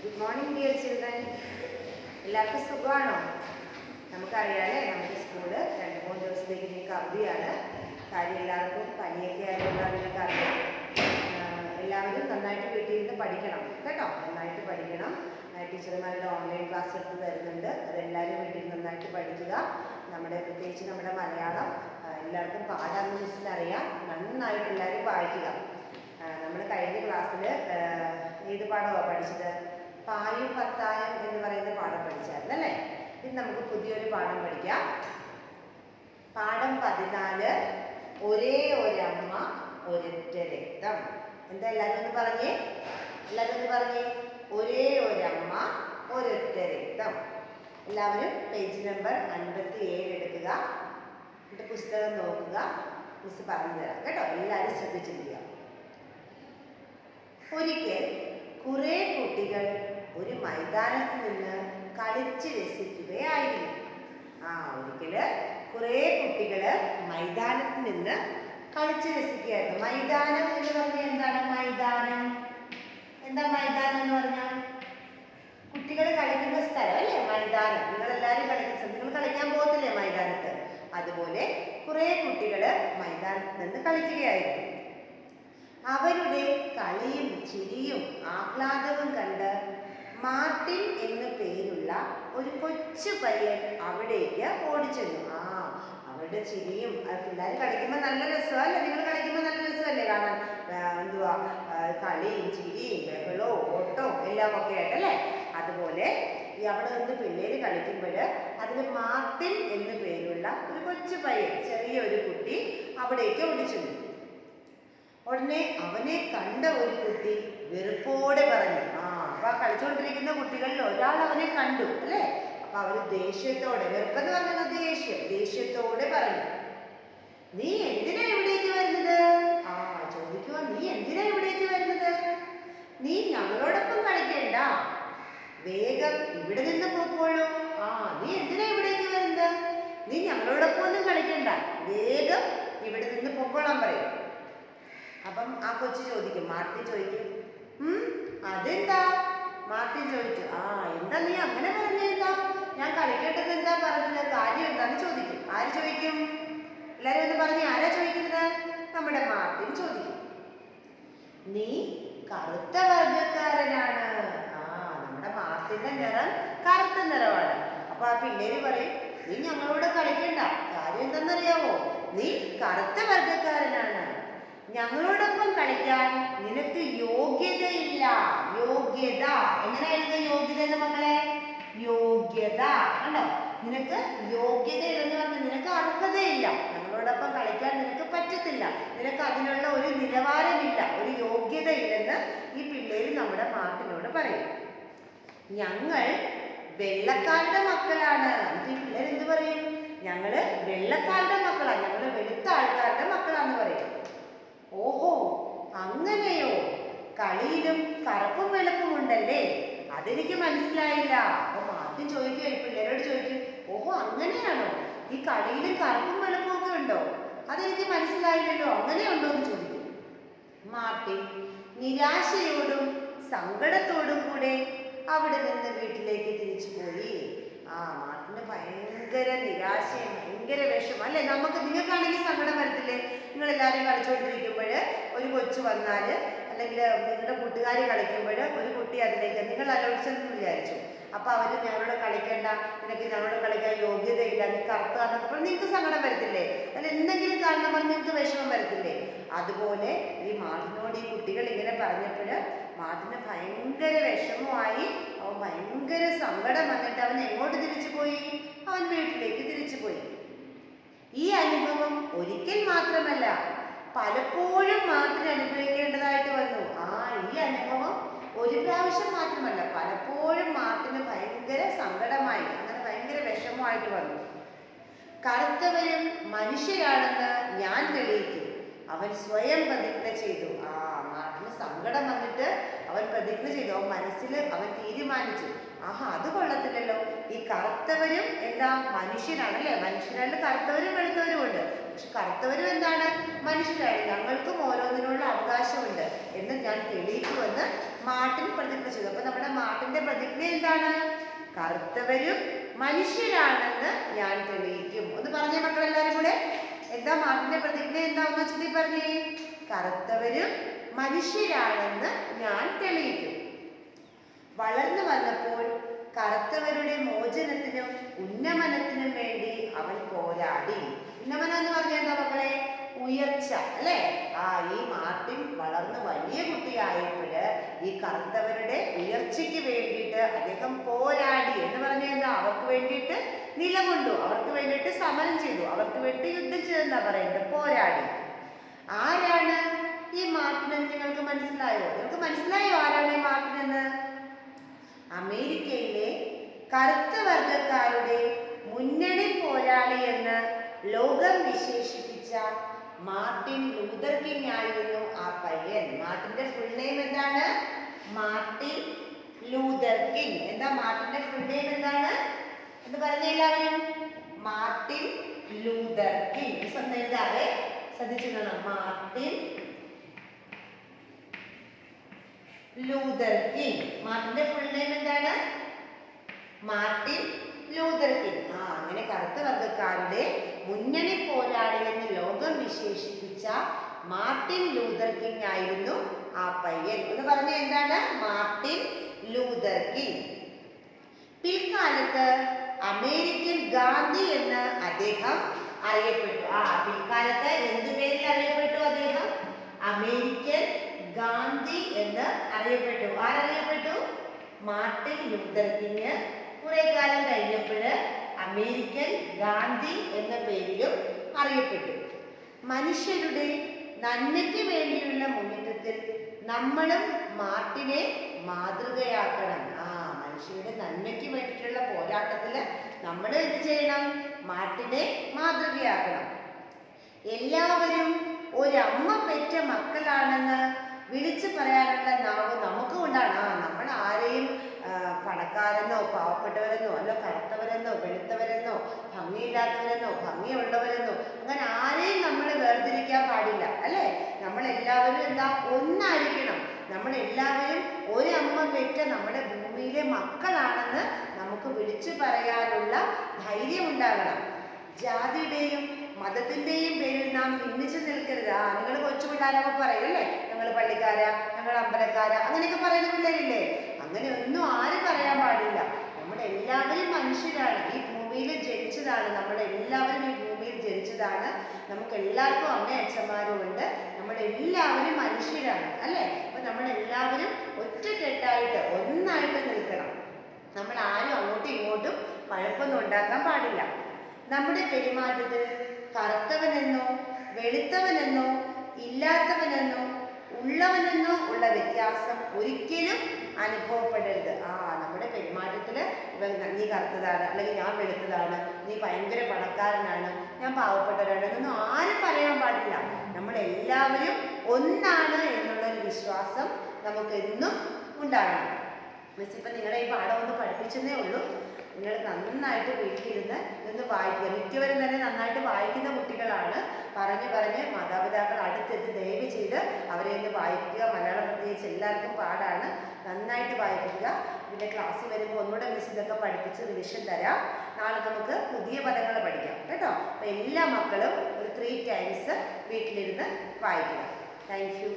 Good morning dear children. എല്ലാവർക്കും സുഖമാണോ? നമുക്കറിയാമല്ലേ, നമ്മുടെ സ്കൂള് 2-3 ദിവസത്തേക്ക് നിങ്ങൾക്ക് അവധിയാണ്. കാര്യം എല്ലാവർക്കും പനിയൊക്കെ ആയതുകൊണ്ട് നിങ്ങൾക്ക് അറിയാം. എല്ലാവരും നന്നായിട്ട് വീട്ടിൽ നിന്ന് പഠിക്കണം കേട്ടോ. നന്നായിട്ട് പഠിക്കണം. ടീച്ചർമാരുടെ ഓൺലൈൻ ക്ലാസ് എടുത്ത് തരുന്നുണ്ട്. അതെല്ലാവരും വീട്ടിൽ നന്നായിട്ട് പഠിക്കുക. പ്രത്യേകിച്ച് നമ്മുടെ മലയാളം എല്ലാവർക്കും പാടാമെന്ന് മിസ്സിനറിയാം. നന്നായിട്ട് എല്ലാവരും വായിക്കുക. നമ്മൾ കഴിഞ്ഞ ക്ലാസ്സിൽ ഏത് പാഠമാണ് പഠിച്ചത്? പായും പത്തായം എന്ന് പറയുന്ന പാഠം പഠിച്ചായിരുന്നു അല്ലേ? ഇനി നമുക്ക് പുതിയൊരു പാഠം പഠിക്കാം. പാഠം 14, ഒരേ ഒരമ്മ ഒരൊറ്റ രക്തം. എന്താ എല്ലാവരും ഒന്ന് പറഞ്ഞേ? ഒരേ ഒരമ്മ ഒരൊറ്റ രക്തം. എല്ലാവരും പേജ് നമ്പർ 57 എടുക്കുക. എന്നിട്ട് പുസ്തകം നോക്കുക. മിസ് പറഞ്ഞു തരാം കേട്ടോ. എല്ലാവരും ശ്രദ്ധിച്ചിരിക്കുക. ഒരിക്കൽ കുറേ കുട്ടികൾ ഒരു മൈതാനത്ത് നിന്ന് കളിച്ച് രസിക്കുകയായിരുന്നു. മൈതാനത്ത് നിന്ന് കളിച്ച് രസിക്കുകയായിരുന്നു. മൈതാനം എന്ന് പറഞ്ഞാൽ എന്താണ്? മൈതാനം എന്ന് പറഞ്ഞാൽ കുട്ടികൾ കളിക്കുന്ന സ്ഥലം അല്ലേ മൈതാനം. നിങ്ങളെല്ലാവരും കളിക്കുന്ന സ്ഥലം. നിങ്ങൾ കളിക്കാൻ പോകത്തില്ലേ മൈതാനത്ത്? അതുപോലെ കുറേ കുട്ടികൾ മൈതാനത്ത് നിന്ന് കളിക്കുകയായിരുന്നു. അവരുടെ കളിയും ചിരിയും ആഹ്ലാദവും കണ്ട് മാർട്ടിൻ എന്നു പേരുള്ള ഒരു കൊച്ചു പയ്യൻ അവിടേക്ക് ഓടിച്ചെന്നു. അവരുടെ ചിരിയും പിള്ളേർ കളിക്കുമ്പോൾ നല്ല രസമല്ലേ? നിങ്ങൾ കളിക്കുമ്പോൾ നല്ല രസമല്ലേ കാണാൻ? കളിയും ചിരിയും ബഹളവും ഓട്ടവും എല്ലാം ഒക്കെ ആയിട്ടല്ലേ? അതുപോലെ അവിടെ നിന്ന് പിള്ളേർ കളിക്കുമ്പോൾ അതിൽ മാർട്ടിൻ എന്നു പേരുള്ള ഒരു കൊച്ചു പയ്യൻ, ചെറിയൊരു കുട്ടി അവിടേക്ക് ഓടിച്ചെന്നു. ഉടനെ അവനെ കണ്ട ഒരു കുട്ടി വെറുപ്പോടെ പറഞ്ഞു. അപ്പൊ കളിച്ചുകൊണ്ടിരിക്കുന്ന കുട്ടികളിൽ ഒരാൾ അവനെ കണ്ടു അല്ലേ? അപ്പൊ അവര് ദേഷ്യത്തോടെ, വെറുപ്പെന്ന് പറഞ്ഞത് ദേഷ്യത്തോടെ പറഞ്ഞു, നീ എന്തിനാ ഇവിടേക്ക് വരുന്നത്? ചോദിക്കുക, നീ എന്തിനാ ഇവിടേക്ക് വരുന്നത്? നീ ഞങ്ങളോടൊപ്പം കളിക്കണ്ട, വേഗം ഇവിടെ നിന്ന് പോക്കോളൂ. നീ എന്തിനാ ഇവിടേക്ക് വരുന്നത്? നീ ഞങ്ങളോടൊപ്പം ഒന്നും കളിക്കണ്ട, വേഗം ഇവിടെ നിന്ന് പൊക്കോളാൻ പറയും. അപ്പം ആ കൊച്ചു ചോദിക്കും, മാർട്ടിൻ ചോദിക്കും, അതെന്താ? മാർട്ടിൻ ചോദിച്ചു, എന്താ നീ അങ്ങനെ പറഞ്ഞെന്താ? ഞാൻ കളിക്കേണ്ടത് എന്താ പറഞ്ഞത്? കാര്യം എന്താന്ന് ചോദിക്കും. ആര് ചോദിക്കും? എല്ലാവരും ഒന്ന് പറഞ്ഞേ, ആരാ ചോദിക്കുന്നത്? നമ്മുടെ മാർട്ടിൻ ചോദിക്കും. നീ കറുത്ത വർഗക്കാരനാണ്. നമ്മുടെ മാർട്ടിന്റെ നിറം കറുത്ത നിറമാണ്. അപ്പൊ ആ പിള്ളേര് പറയും, നീ ഞങ്ങളോട് കളിക്കണ്ട, കാര്യം എന്താണെന്നറിയാവോ? നീ കറുത്ത വർഗക്കാരനാണ്, ഞങ്ങളോടൊപ്പം കളിക്കാൻ നിനക്ക് യോഗ്യതയില്ല. യോഗ്യത എങ്ങനെ എഴുതുക? യോഗ്യത എന്ന് മക്കളെ, യോഗ്യത കണ്ടോ? നിനക്ക് യോഗ്യതയില്ലെന്ന് പറഞ്ഞാൽ നിനക്ക് അർഹതയില്ല, ഞങ്ങളോടൊപ്പം കളിക്കാൻ നിനക്ക് പറ്റത്തില്ല, നിനക്ക് അതിനുള്ള ഒരു നിലവാരമില്ല, ഒരു യോഗ്യത ഇല്ലെന്ന് ഈ പിള്ളേര് നമ്മുടെ മാർട്ടിനോട് പറയും. ഞങ്ങൾ വെള്ളക്കാരുടെ മക്കളാണ്. ഈ പിള്ളേർ എന്ത് പറയും? ഞങ്ങള് വെള്ളക്കാരുടെ മക്കളാണ്, ഞങ്ങള് വെളുത്ത ആൾക്കാരുടെ മക്കളാന്ന് പറയും. ഓഹോ, അങ്ങനെയോ? കളിയിലും കറുപ്പും വെളുപ്പും ഉണ്ടല്ലേ? അതെനിക്ക് മനസ്സിലായില്ല. അപ്പൊ മാർട്ടിൻ ചോദിക്കുക, ഈ പിള്ളേരോട് ചോദിക്കും, ഓഹോ അങ്ങനെയാണോ? ഈ കളിയിലും കറുപ്പും വെളുപ്പും ഒക്കെ ഉണ്ടോ? അതെനിക്ക് മനസ്സിലായില്ലല്ലോ, അങ്ങനെയുണ്ടോ എന്ന് ചോദിക്കും. മാർട്ടിൻ നിരാശയോടും സങ്കടത്തോടും കൂടെ അവിടെ നിന്ന് വീട്ടിലേക്ക് തിരിച്ചു പോയി. മാർട്ടിന് ഭയങ്കര നിരാശയും ഭയങ്കര വിഷമം അല്ലേ? നിങ്ങൾക്കാണെങ്കിൽ സങ്കടം വരത്തില്ലേ? നിങ്ങളെല്ലാവരും കളിച്ചുകൊണ്ടിരിക്കുമ്പോൾ ഒരു കൊച്ചു വന്നാൽ, അല്ലെങ്കിൽ നിങ്ങളുടെ കൂട്ടുകാർ കളിക്കുമ്പോൾ ഒരു കുട്ടി അതിലേക്ക് നിങ്ങൾ ആലോചിച്ചെന്ന് വിചാരിച്ചു. അപ്പോൾ അവർ ഞങ്ങളോട് കളിക്കേണ്ട, നിനക്ക് ഞങ്ങളോട് കളിക്കാൻ യോഗ്യതയില്ല, നീ കറുത്താന്നൊക്കെ പറഞ്ഞ് നിങ്ങൾക്ക് സങ്കടം വരത്തില്ലേ? അതിൽ എന്തെങ്കിലും കാരണം പറഞ്ഞ് നിങ്ങൾക്ക് വിഷമം വരത്തില്ലേ? അതുപോലെ ഈ മാർട്ടിനോട് ഈ കുട്ടികൾ ഇങ്ങനെ പറഞ്ഞപ്പോൾ മാർട്ടിന് ഭയങ്കര വിഷമമായി. അവൻ ഭയങ്കര സങ്കടം വന്നിട്ട് അവൻ എങ്ങോട്ട് തിരിച്ചു പോയി? അവൻ വീട്ടിലേക്ക് തിരിച്ചു പോയി. ഈ അനുഭവം ഒരിക്കൽ മാത്രമല്ല, പലപ്പോഴും മാർട്ടിന് അനുഭവിക്കേണ്ടതായിട്ട് വന്നു. ഈ അനുഭവം ഒരു പ്രാവശ്യം മാത്രമല്ല, പലപ്പോഴും മാർട്ടിന് ഭയങ്കര സങ്കടമായി, അങ്ങനെ ഭയങ്കര വിഷമമായിട്ട് വന്നു. കറുത്തവരും മനുഷ്യരാണെന്ന് ഞാൻ തെളിയിക്കും, അവൻ സ്വയം പ്രതിജ്ഞ ചെയ്തു. മാർട്ടിന് സങ്കടം വന്നിട്ട് അവൻ പ്രതിജ്ഞ ചെയ്തു. അവൻ മനസ്സിൽ അവൻ തീരുമാനിച്ചു, അത് കൊള്ളത്തില്ലല്ലോ, ഈ കറുത്തവരും എന്താ മനുഷ്യരാണല്ലേ? മനുഷ്യരാണ്, കറുത്തവരും വെളുത്തവരും ഉണ്ട്. പക്ഷെ കറുത്തവരും എന്താണ്? മനുഷ്യരാണ്. ഞങ്ങൾക്കും ഓരോന്നിനുള്ള അവകാശമുണ്ട് എന്ന് ഞാൻ തെളിയിക്കുമെന്ന് മാട്ടിൻ പ്രതിജ്ഞ ചെയ്തു. അപ്പൊ നമ്മുടെ മാട്ടിന്റെ പ്രതിജ്ഞ എന്താണ്? കറുത്തവരും മനുഷ്യരാണെന്ന് ഞാൻ തെളിയിക്കും. ഒന്ന് പറഞ്ഞേ മക്കളെല്ലാരും കൂടെ. എന്താ മാട്ടിന്റെ പ്രതിജ്ഞ? എന്താ ഒന്ന് വെച്ചിട്ട് പറഞ്ഞേ. കറുത്തവരും മനുഷ്യരാണെന്ന് ഞാൻ തെളിയിക്കും. വളർന്നു വന്നപ്പോൾ കറുത്തവരുടെ മോചനത്തിനും ഉന്നമനത്തിനും വേണ്ടി അവൻ പോരാടി. ഉന്നമനം എന്ന് പറഞ്ഞാൽ എന്താ മക്കളെ? ഉയർച്ച അല്ലെ? ഈ മാർട്ടിൻ വളർന്ന് വലിയ കുട്ടിയായപ്പോഴ് ഈ കറുത്തവരുടെ ഉയർച്ചയ്ക്ക് വേണ്ടിയിട്ട് അദ്ദേഹം പോരാടി എന്ന് പറഞ്ഞാൽ എന്താ? അവർക്ക് വേണ്ടിയിട്ട് നിലകൊണ്ടു, അവർക്ക് വേണ്ടിയിട്ട് സമരം ചെയ്തു, അവർക്ക് വേണ്ടി യുദ്ധം ചെയ്തെന്നാ പറയുന്നത്. പോരാടി. ആരാണ് ഈ മാർട്ടിൻ എന്ന് നിങ്ങൾക്ക് മനസ്സിലായോ? നിങ്ങൾക്ക് മനസ്സിലായോ ആരാണ് ഈ മാർട്ടിൻ എന്ന്? അമേരിക്കയിലെ കറുത്ത വർഗക്കാരുടെ മുന്നണി പോരാളി എന്ന് ലോകം വിശേഷിപ്പിച്ച മാർട്ടിൻ ലൂതർ കിങ് ആയിരുന്നു ആ പയ്യൻ. മാർട്ടിന്റെ ഫുൾ നെയിം എന്താണ്? Martin Luther King. എന്താ മാർട്ടിന്റെ ഫുൾ നെയിം എന്താണ് എന്ന് പറഞ്ഞ എല്ലാവരും? Martin Luther King. സ്വന്തം എഴുതാതെ ശ്രദ്ധിച്ചു കാണാം. Martin Luther King. മാർട്ടിന്റെ ഫുൾ നെയിം എന്താണ്? Martin Luther King. അങ്ങനെ കറുത്ത വർഗക്കാരുടെ മുന്നണി പോരാളി എന്ന് ലോകം വിശേഷിപ്പിച്ച മാർട്ടിൻ ലൂതർ കിങ് ആയിരുന്നു ആ പയ്യൻ. എന്ന് പറഞ്ഞ എന്താണ്? Martin Luther king. പിൽക്കാലത്ത് അമേരിക്കൻ ഗാന്ധി എന്ന് അദ്ദേഹം അറിയപ്പെട്ടു. പിൽക്കാലത്ത് എന്തു പേരിൽ അറിയപ്പെട്ടു അദ്ദേഹം? അമേരിക്കൻ ഗാന്ധി എന്ന് അറിയപ്പെട്ടു. ആരറിയപ്പെട്ടു? മാർട്ടിൻ ലൂതർ കിങ് കുറെ കാലം കഴിഞ്ഞപ്പോൾ അമേരിക്കൻ ഗാന്ധി എന്ന പേരിലും അറിയപ്പെട്ടു. മനുഷ്യരുടെ നന്മയ്ക്ക് വേണ്ടിയുള്ള മുന്നേറ്റത്തിൽ നമ്മളും മാർട്ടിനെ മാതൃകയാക്കണം. മനുഷ്യരുടെ നന്മയ്ക്ക് വേണ്ടിയിട്ടുള്ള പോരാട്ടത്തിൽ നമ്മൾ എന്ത് ചെയ്യണം? മാർട്ടിനെ മാതൃകയാക്കണം. എല്ലാവരും ഒരമ്മ പെറ്റ മക്കളാണെന്ന് വിളിച്ചു പറയാനുള്ള നാവ് നമുക്കും ഉണ്ടാണ്. നമ്മൾ ആരെയും പണക്കാരെന്നോ പാവപ്പെട്ടവരെന്നോ അല്ല കറുത്തവരെന്നോ വെളുത്തവരെന്നോ ഭംഗിയില്ലാത്തവരെന്നോ ഭംഗിയുള്ളവരെന്നോ അങ്ങനെ ആരെയും നമ്മൾ വേർതിരിക്കാൻ പാടില്ല അല്ലേ? നമ്മളെല്ലാവരും എന്താ? ഒന്നായിരിക്കണം. നമ്മളെല്ലാവരും ഒരമ്മ പെറ്റ നമ്മുടെ ഭൂമിയിലെ മക്കളാണെന്ന് നമുക്ക് വിളിച്ചു പറയാനുള്ള ധൈര്യം ഉണ്ടാകണം. ജാതിയുടെയും മതത്തിന്റെയും പേരിൽ നാം ഭിന്നിച്ചു നിൽക്കരുത്. നിങ്ങൾ കൊച്ചു പിള്ളേരൊക്കെ പറയും അല്ലേ? ഞങ്ങൾ പള്ളിക്കാരാ, ഞങ്ങൾ അമ്പലക്കാരാ, അങ്ങനെയൊക്കെ പറയുന്ന പിള്ളേരില്ലേ? അങ്ങനെ ഒന്നും ആരും പറയാൻ പാടില്ല. നമ്മളെല്ലാവരും മനുഷ്യരാണ്. ഈ ഭൂമിയിൽ ജനിച്ചതാണ്. നമ്മളെല്ലാവരും ഈ ഭൂമിയിൽ ജനിച്ചതാണ്. നമുക്ക് എല്ലാവർക്കും അമ്മയും അച്ഛന്മാരും ഉണ്ട്. നമ്മളെല്ലാവരും മനുഷ്യരാണ് അല്ലേ? അപ്പൊ നമ്മളെല്ലാവരും ഒറ്റക്കെട്ടായിട്ട് ഒന്നായിട്ട് നിൽക്കണം. നമ്മൾ ആരും അങ്ങോട്ടും ഇങ്ങോട്ടും പഴപ്പൊന്നും ഉണ്ടാക്കാൻ പാടില്ല. നമ്മുടെ പെരുമാറ്റത്തിൽ കറുത്തവനെന്നോ വെളുത്തവനെന്നോ ഇല്ലാത്തവനെന്നോ ഉള്ളവനെന്നോ ഉള്ള വ്യത്യാസം ഒരിക്കലും അനുഭവപ്പെടരുത്. നമ്മുടെ പെരുമാറ്റത്തിൽ നീ കറുത്തതാണ്, അല്ലെങ്കിൽ ഞാൻ വെളുത്തതാണ്, നീ ഭയങ്കര പണക്കാരനാണ്, ഞാൻ പാവപ്പെട്ടവരാണ് എന്നൊന്നും ആരും പറയാൻ പാടില്ല. നമ്മളെല്ലാവരും ഒന്നാണ് എന്നുള്ളൊരു വിശ്വാസം നമുക്ക് എന്നും ഉണ്ടാകണം. മിസ് ഇപ്പം നിങ്ങളെ ഈ പാഠം ഒന്ന് പഠിപ്പിച്ചതേ ഉള്ളൂ. നിങ്ങൾ നന്നായിട്ട് വീട്ടിലിരുന്ന് ഇതൊന്ന് വായിക്കുക. മിക്കവരും തന്നെ നന്നായിട്ട് വായിക്കുന്ന കുട്ടികളാണ്. പറഞ്ഞ് മാതാപിതാക്കൾ അടുത്തെത്തി ദയവ് ചെയ്ത് അവരെ ഒന്ന് വായിക്കുക. മലയാളം പ്രത്യേകിച്ച് എല്ലാവർക്കും പാടാണ്. നന്നായിട്ട് വായിക്കുക. പിന്നെ ക്ലാസ്സിൽ വരുമ്പോൾ ഒന്നുകൂടെ മിസ് ഇതൊക്കെ പഠിപ്പിച്ച് റിവിഷൻ തരാം. നാളെ നമുക്ക് പുതിയ പദങ്ങൾ പഠിക്കാം കേട്ടോ. അപ്പോൾ എല്ലാ മക്കളും ഒരു 3 times വീട്ടിലിരുന്ന് വായിക്കുക. Thank you.